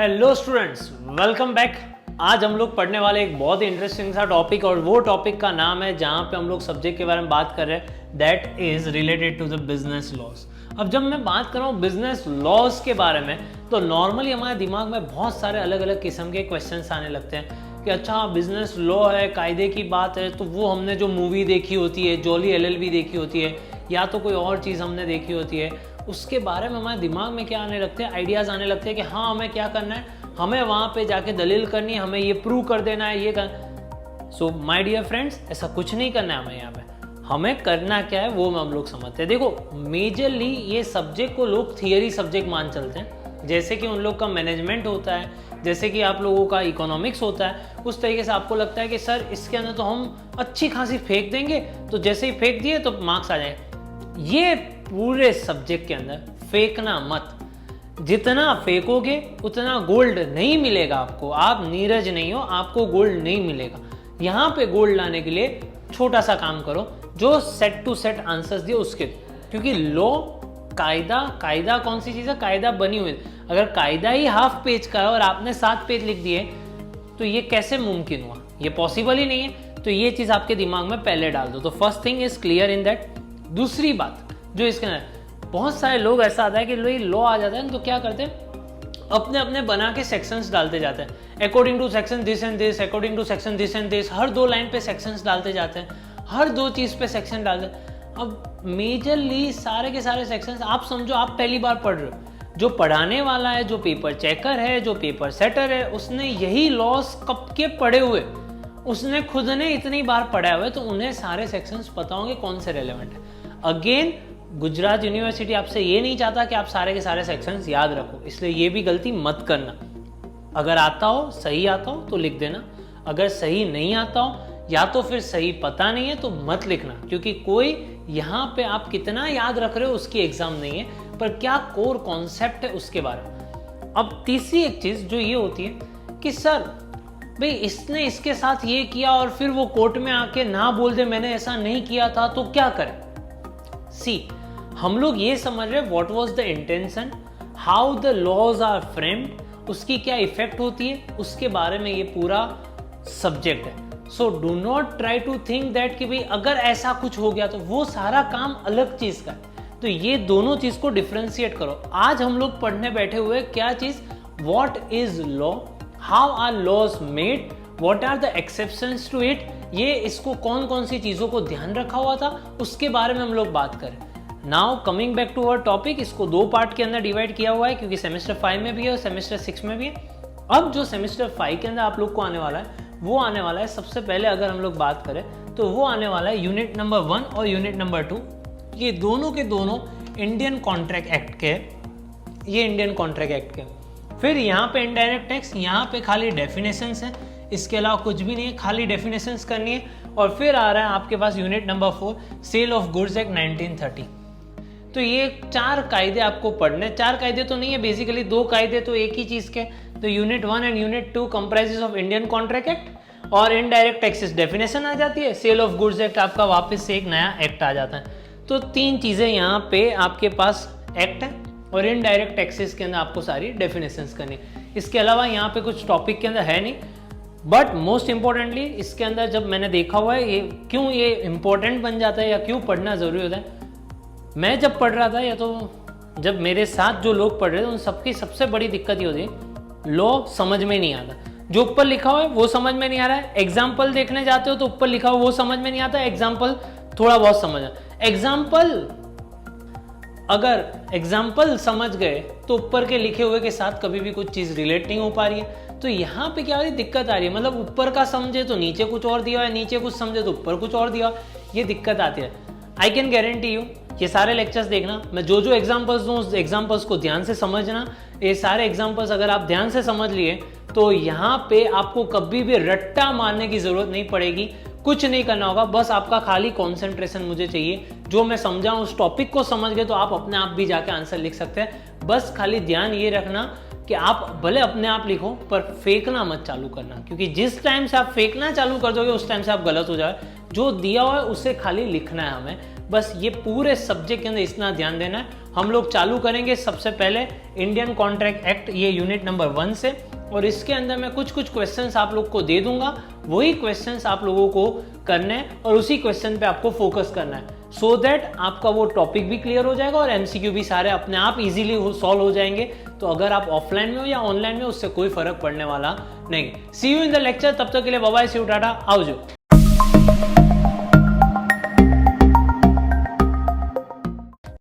Hello students, welcome back. आज हम लोग पढ़ने वाले एक बहुत ही इंटरेस्टिंग सा टॉपिक, और वो टॉपिक का नाम है जहाँ पे हम लोग सब्जेक्ट के बारे में बात कर रहे हैं, that is related to the business laws. अब जब मैं बात कर रहा हूँ बिजनेस लॉज के बारे में, तो नॉर्मली हमारे दिमाग में बहुत सारे अलग अलग किस्म के क्वेश्चंस आने लगते हैं कि अच्छा बिजनेस लॉ है, कायदे की बात है, तो वो हमने जो मूवी देखी होती है, जॉली एलएलबी देखी होती है, या तो कोई और चीज़ हमने देखी होती है, उसके बारे में हमारे दिमाग में क्या आने लगते हैं, आइडियाज़ आने लगते हैं कि हाँ हमें क्या करना है, हमें वहाँ पे जाके दलील करनी है, हमें ये प्रूव कर देना है, ये कर। सो माय डियर फ्रेंड्स, ऐसा कुछ नहीं करना है हमें। यहाँ पे हमें करना क्या है वो हम लोग समझते हैं। देखो, मेजरली ये सब्जेक्ट को लोग थियरी सब्जेक्ट मान चलते हैं, जैसे कि उन लोग का मैनेजमेंट होता है, जैसे कि आप लोगों का इकोनॉमिक्स होता है। उस तरीके से आपको लगता है कि सर इसके अंदर तो हम अच्छी खासी फेंक देंगे, तो जैसे ही फेंक दिए तो मार्क्स आ जाएंगे। ये पूरे सब्जेक्ट के अंदर फेंकना मत। जितना फेंकोगे उतना गोल्ड नहीं मिलेगा आपको। आप नीरज नहीं हो, आपको गोल्ड नहीं मिलेगा। यहाँ पे गोल्ड लाने के लिए छोटा सा काम करो, जो सेट टू सेट आंसर्स दिए उसके, क्योंकि लॉ कायदा कौन सी चीज़ है, कायदा बनी हुई। अगर कायदा ही हाफ पेज का है और आपने 7 पेज लिख दिए, तो ये कैसे मुमकिन हुआ? ये पॉसिबल ही नहीं है। तो ये चीज़ आपके दिमाग में पहले डाल दो। तो first thing is clear in that. दूसरी बात जो इसके अंदर, बहुत सारे लोग ऐसा आता है कि लॉ आ जाता है तो क्या करते हैं, अपने अपने बना के सेक्शंस डालते जाते हैं, according to section this and this, according to section this and this. हर 2 लाइन पे सेक्शंस डालते जाते हैं, हर 2 चीज़ पे सेक्शन डालते हैं। अब मेजरली सारे के सारे सेक्शंस आप समझो आप पहली बार पढ़ रहे हो। जो पढ़ाने वाला है, जो पेपर चेकर है, जो पेपर सेटर है, उसने यही लॉस कब के पढ़े हुए, उसने खुद ने इतनी बार पढ़ा हुआ है, तो उन्हें सारे सेक्शंस पता होंगे कौन से रेलेवेंट है। अगेन, गुजरात यूनिवर्सिटी आपसे ये नहीं चाहता कि आप सारे के सारे सेक्शंस याद रखो, इसलिए ये भी गलती मत करना। अगर आता हो, सही आता हो तो लिख देना, अगर सही नहीं आता हो या तो फिर सही पता नहीं है तो मत लिखना, क्योंकि कोई यहाँ पे आप कितना याद रख रहे हो उसकी एग्जाम नहीं है, पर क्या कोर कॉन्सेप्ट है उसके बारे में। अब तीसरी एक चीज जो ये होती है कि सर भाई इसने इसके साथ ये किया और फिर वो कोर्ट में आके ना बोल दे मैंने ऐसा नहीं किया था, तो क्या करें? सी, हम लोग ये समझ रहे what was the intention, how the laws are framed, उसकी क्या इफेक्ट होती है, उसके बारे में ये पूरा सब्जेक्ट है। So do not try to think that कि भाई अगर ऐसा कुछ हो गया तो वो सारा काम अलग चीज का है। तो ये दोनों चीज को डिफ्रेंशिएट करो। आज हम लोग पढ़ने बैठे हुए क्या चीज, what is law, how are laws made, what are the exceptions to it, ये इसको कौन कौन सी चीजों को ध्यान रखा हुआ था, उसके बारे में हम लोग बात करें। Now coming back to our topic, इसको 2 पार्ट के अंदर डिवाइड किया हुआ है, क्योंकि सेमेस्टर 5 में भी है और सेमेस्टर 6 में भी है। अब जो सेमेस्टर 5 के अंदर आप लोग को आने वाला है, वो आने वाला है, सबसे पहले अगर हम लोग बात करें तो वो आने वाला है यूनिट नंबर 1 और यूनिट नंबर 2। ये दोनों के दोनों इंडियन कॉन्ट्रैक्ट एक्ट के, ये इंडियन कॉन्ट्रैक्ट एक्ट के। फिर यहाँ पे इनडायरेक्ट टैक्स, यहाँ पे खाली डेफिनेशंस है, इसके अलावा कुछ भी नहीं है, खाली डेफिनेशंस करनी है। और फिर आ रहा है आपके पास unit number 4, sale of goods act 1930। तो ये 4 कायदे आपको पढ़ने, 4 कायदे तो नहीं है, बेसिकली 2 कायदे तो एक ही चीज के। तो unit 1 and unit 2 comprises of Indian contract act, और इनडायरेक्ट टैक्सेस डेफिनेशन आ जाती है, सेल ऑफ गुड्स एक्ट आपका वापस से एक नया एक्ट आ जाता है। तो 3 चीजें यहाँ पे आपके पास एक्ट है, और इनडायरेक्ट टैक्सेस के अंदर आपको सारी डेफिनेशंस करनी है। इसके अलावा यहाँ पे कुछ टॉपिक के अंदर है नहीं, बट मोस्ट इंपॉर्टेंटली इसके अंदर जब मैंने देखा हुआ है ये क्यों ये इंपॉर्टेंट बन जाता है या क्यों पढ़ना जरूरी होता है। मैं जब पढ़ रहा था, या तो जब मेरे साथ जो लोग पढ़ रहे थे, उन सबकी सबसे बड़ी दिक्कत ये होती है, लॉ समझ में नहीं आता। जो ऊपर लिखा हुआ है वो समझ में नहीं आ रहा है, एग्जाम्पल देखने जाते हो तो ऊपर लिखा हुआ वो समझ में नहीं आता, एग्जाम्पल थोड़ा बहुत समझ आता। एग्जाम्पल, अगर एग्जाम्पल समझ गए तो ऊपर के लिखे हुए के साथ कभी भी कुछ चीज रिलेट नहीं हो पा रही है। तो यहाँ पे क्या हो रही दिक्कत आ रही है, मतलब ऊपर का समझे तो नीचे कुछ और दिया है, नीचे कुछ समझे तो ऊपर कुछ और दिया, ये दिक्कत आती है। आई कैन गारंटी यू, ये सारे लेक्चर्स देखना, मैं जो जो एग्जाम्पल्स दूँ उस एग्जाम्पल्स को ध्यान से समझना। ये सारे एग्जाम्पल्स अगर आप ध्यान से समझ लिए तो यहाँ पे आपको कभी भी रट्टा मारने की जरूरत नहीं पड़ेगी, कुछ नहीं करना होगा, बस आपका खाली कंसंट्रेशन मुझे चाहिए। जो मैं समझा उस टॉपिक को समझ गए तो आप अपने आप भी जाके आंसर लिख सकते हैं, बस खाली ध्यान ये रखना कि आप भले अपने आप लिखो पर फेंकना मत चालू करना, क्योंकि जिस टाइम से आप फेंकना चालू कर दोगे उस टाइम से आप गलत हो जाए। जो दिया हुआ है उससे खाली लिखना है हमें, बस ये पूरे सब्जेक्ट के अंदर इतना ध्यान देना है। हम लोग चालू करेंगे सबसे पहले इंडियन कॉन्ट्रैक्ट एक्ट, ये यूनिट नंबर 1 से, और इसके अंदर मैं कुछ क्वेश्चंस आप लोग को दे दूंगा, वही क्वेश्चंस आप लोगों को करने हैं और उसी क्वेश्चन पे आपको फोकस करना है, सो दैट आपका वो टॉपिक भी क्लियर हो जाएगा और एमसीक्यू भी सारे अपने आप इजीली सॉल्व हो जाएंगे। तो अगर आप ऑफलाइन में हो या ऑनलाइन में, उससे कोई फर्क पड़ने वाला नहीं। See you in the lecture, तब तक के लिए bye bye, see you, tata, आओ जो।